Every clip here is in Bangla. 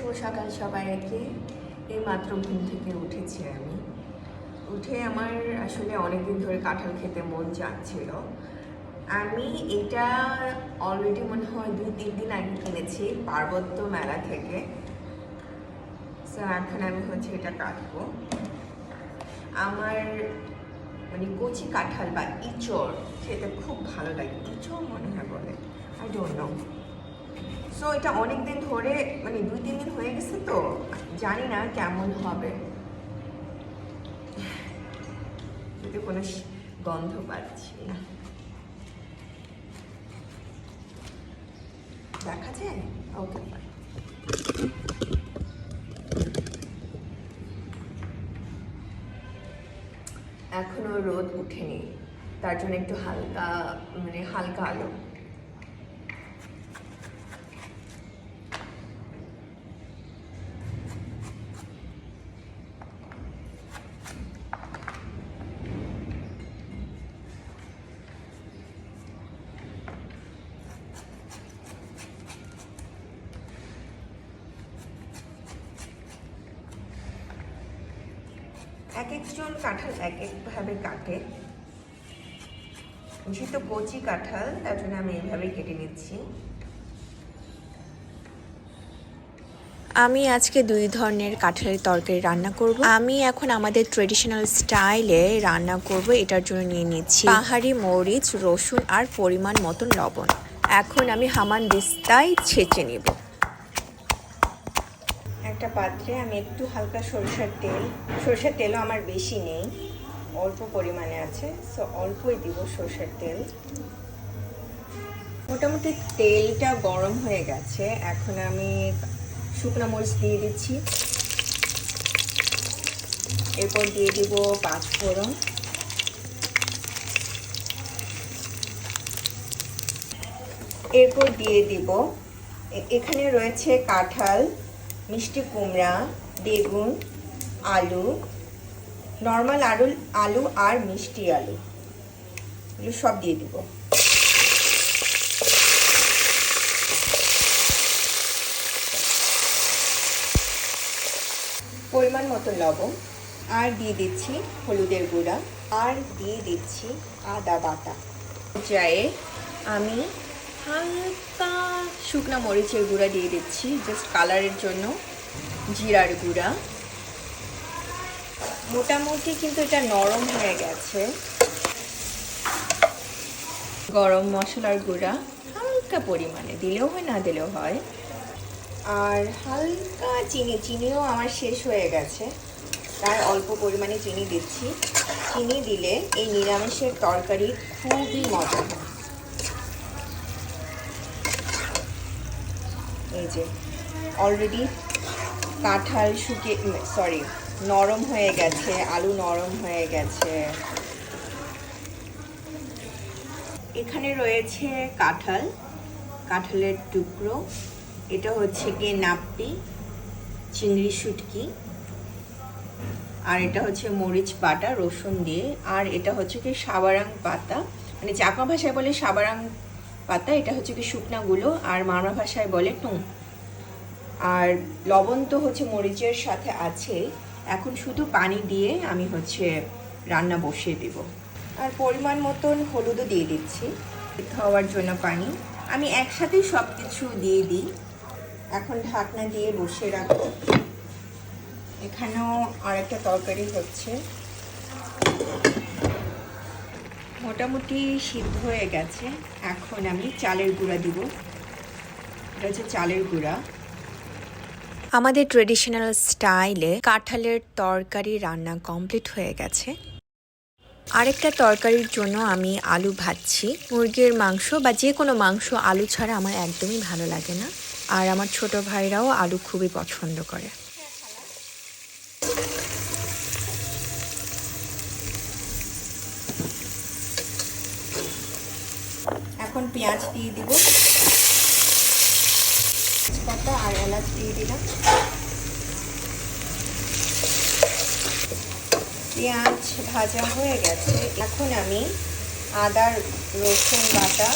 শুভ সকাল সবাইকে। এই মাত্র ঘুম থেকে উঠেছি আমি। উঠে আমার আসলে অনেকদিন ধরে কাঁঠাল খেতে মন চাচ্ছিল। আমি এটা অলরেডি মনে হয় 2-3 দিন আগে কিনেছি পার্বত্য মেলা থেকে। সো এখন আমি এটা কাটবো। আমার মানে কচি কাঁঠাল বা ইঁচড় খেতে খুব ভালো লাগে। ইঁচড় মনে হয় বলে, আই ডোন্ট নো। সো এটা অনেকদিন ধরে মানে 2-3 দিন হয়ে গেছে, তো জানি না কেমন হবে। কিন্তু কোনো গন্ধ পাচ্ছি না, দেখা যায়। ওকে, এখনো রোদ উঠেনি, তার জন্য একটু হালকা হালকা আলো। এক একজন কাঁঠাল এক একভাবে কাটে। যেহেতু কচি কাঁঠাল, তার জন্য আমি এইভাবেই কেটে নিচ্ছি। আমি আজকে 2 ধরনের কাঁঠালের তরকারি রান্না করব। আমি এখন আমাদের ট্রেডিশনাল স্টাইলে রান্না করব। এটার জন্য নিয়ে নিচ্ছি পাহাড়ি মরিচ, রসুন আর পরিমাণ মতন লবণ। এখন আমি হামান দিস্তায় ছেঁচে নেব। একটা পাত্রে আমি একটু হালকা সরষের তেলও আমার বেশি নেই, অল্প পরিমাণে আছে, সো অল্পই দিব সরষের তেল। মোটামুটি তেলটা গরম হয়ে গেছে। এখন আমি শুকনো মরিচ দিয়ে দিচ্ছি, এরপর দিয়ে দিব 5 ফোড়ন, এরপর দিয়ে দিব এখানে রয়েছে কাঁঠাল, মিষ্টি কুমড়া, বেগুন, আলু, নর্মাল আলু আর মিষ্টি আলু, এগুলো সব দিয়ে দিব। পরিমাণ মতো লবণ, আর দিয়ে দিচ্ছি হলুদের গুঁড়া, আর দিয়ে দিচ্ছি আদা বাটা। পর্যায়ে আমি হালকা শুকনো মরিচের গুঁড়া দিয়ে দিচ্ছি জাস্ট কালারের জন্য, জিরার গুঁড়া। মোটামুটি কিন্তু এটা নরম হয়ে গেছে। গরম মশলার গুঁড়া হালকা পরিমাণে দিলেও হয়, না দিলেও হয়। আর হালকা চিনিও আমার শেষ হয়ে গেছে, তার অল্প পরিমাণে চিনি দিচ্ছি। চিনি দিলে এই নিরামিষের তরকারি খুবই মজা হয়। এই যে অলরেডি কাঁঠাল নরম হয়ে গেছে, আলু নরম হয়ে গেছে। এখানে রয়েছে কাঁঠালের টুকরো, এটা হচ্ছে গিয়ে নাপ্পি, চিংড়ি শুটকি, আর এটা হচ্ছে মরিচ বাটা রসুন দিয়ে, আর এটা হচ্ছে কি সাবারাং পাতা, মানে চাকমা ভাষায় বলে সাবারাং পাতা, এটা হচ্ছে কি শুকনাগুলো, আর মারমা ভাষায় বলে টুং। আর লবণ তো হচ্ছে মরিচের সাথে আছে। এখন শুধু পানি দিয়ে আমি রান্না বসিয়ে দিব। আর পরিমাণ মতন হলুদও দিয়ে দিচ্ছি খাওয়ার জন্য পানি। আমি একসাথেই সব কিছু দিয়ে দিই। এখন ঢাকনা দিয়ে বসিয়ে রাখবো। এখানেও আর একটা তরকারি হচ্ছে, মোটামুটি সিদ্ধ হয়ে গেছে। এখন আমি চালের গুঁড়া দিব, এটা হচ্ছে চালের গুঁড়া। আমাদের ট্রেডিশনাল স্টাইলে কাঁঠালের তরকারি রান্না কমপ্লিট হয়ে গেছে। আরেকটা তরকারির জন্য আমি আলু ভাজছি। মুরগির মাংস বা যে কোনো মাংস আলু ছাড়া আমার একদমই ভালো লাগে না, আর আমার ছোট ভাইরাও আলু খুবই পছন্দ করে। এখন পেঁয়াজ দিয়ে দিব, তেজপাতা আর এলাচ দিয়ে দিলাম। পেঁয়াজ ভাজা হয়ে গেছে। এখন আমি আদা রসুন বাটা,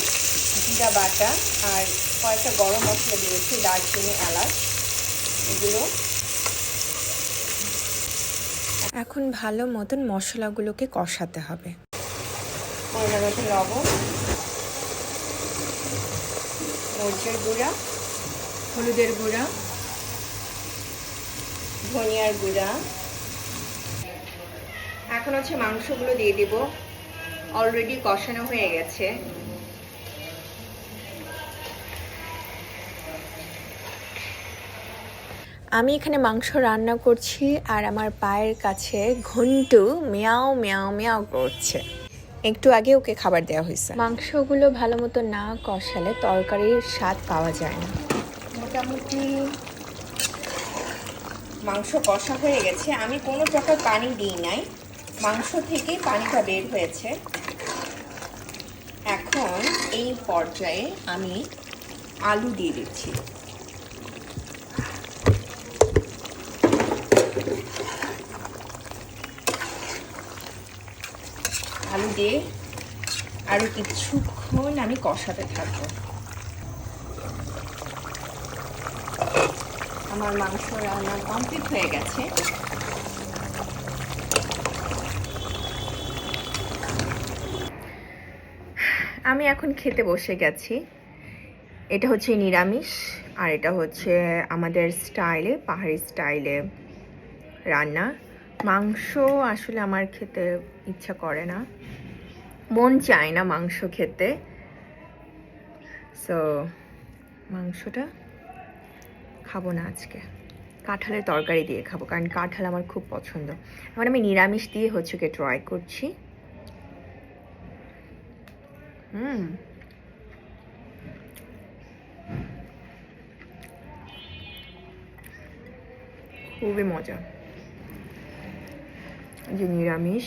জিরা বাটা আর কয়েকটা গরম মশলা দিয়েছি, দারচিনি, এলাচ। এগুলো এখন ভালো মতন মশলাগুলোকে কষাতে হবে। পরিমাণ মতো লবণ, মরিচের গুঁড়া, হলুদের গুঁড়া, ধনিয়ার গুঁড়া। এখন হচ্ছে মাংসগুলো দিয়ে দিব। অলরেডি কষানো হয়ে গেছে। আমি এখানে মাংস রান্না করছি আর আমার পায়ের কাছে ঘন্টু মিয়াও মিয়াও মিয়াও করছে। একটু আগে ওকে খাবার দেওয়া হয়েছে। মাংসগুলো ভালো মতো না কষালে তরকারির স্বাদ পাওয়া যায় না। মোটামুটি মাংস কষা হয়ে গেছে। আমি কোনো প্রকার পানি দিই নাই, মাংস থেকে পানিটা বের হয়েছে। এখন এই পর্যায়ে আমি আলু দিয়ে দিচ্ছি। আলু দিয়ে আরো কিছুক্ষণ আমি কষাতে থাকবো। আমার মাংস রান্না কমপ্লিট হয়ে গেছে। আমি এখন খেতে বসে গেছি। এটা হচ্ছে নিরামিষ আর এটা হচ্ছে আমাদের স্টাইলে, পাহাড়ি স্টাইলে রান্না। মাংস আসলে আমার খেতে ইচ্ছা করে না, মন চায় না মাংস খেতে। সো মাংসটা খাবো না আজকে, কাঁঠালের তরকারি দিয়ে খাবো, কারণ কাঁঠাল আমার খুব পছন্দ। এখন আমি নিরামিষ দিয়ে হচ্ছে কি ট্রাই করছি। খুবই মজা। যে নিরামিষ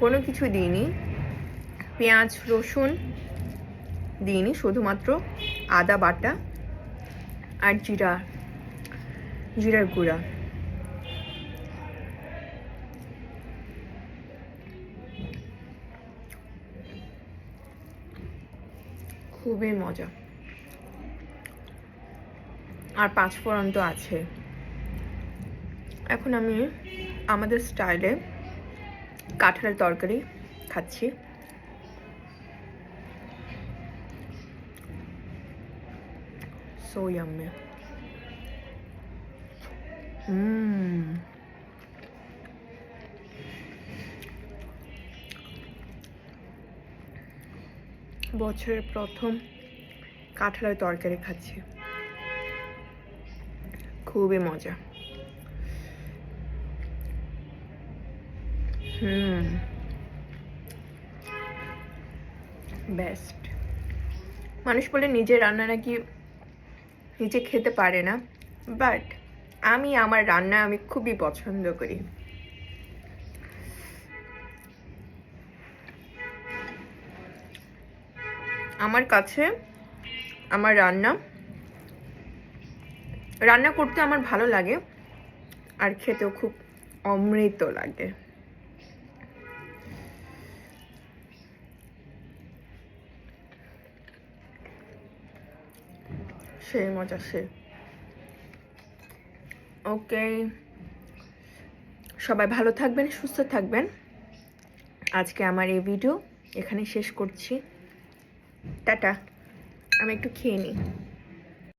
কোনো কিছু দিইনি, পেঁয়াজ রসুন দিইনি, শুধুমাত্র আদা বাটা আর জিরার গুঁড়া। খুবই মজা। আর 5 ফোড়ন তো আছে। এখন আমি আমাদের স্টাইলে কাঁঠালের তরকারি খাচ্ছি। So yummy. বছরের প্রথম কাঁঠালের তরকারি খাচ্ছি, খুবই মজা। বেস্ট। মানুষ বলে নিজের রান্না নাকি নিজে খেতে পারে না, বাট আমি আমার রান্না আমি খুবই পছন্দ করি। আমার কাছে আমার রান্না করতে আমার ভালো লাগে আর খেতেও খুব অমৃত লাগে। সেই মজা সে। ওকে, সবাই ভালো থাকবেন, সুস্থ থাকবেন। আজকে আমার এই ভিডিও এখানে শেষ করছি। টাটা। আমি একটু খেয়ে নিই।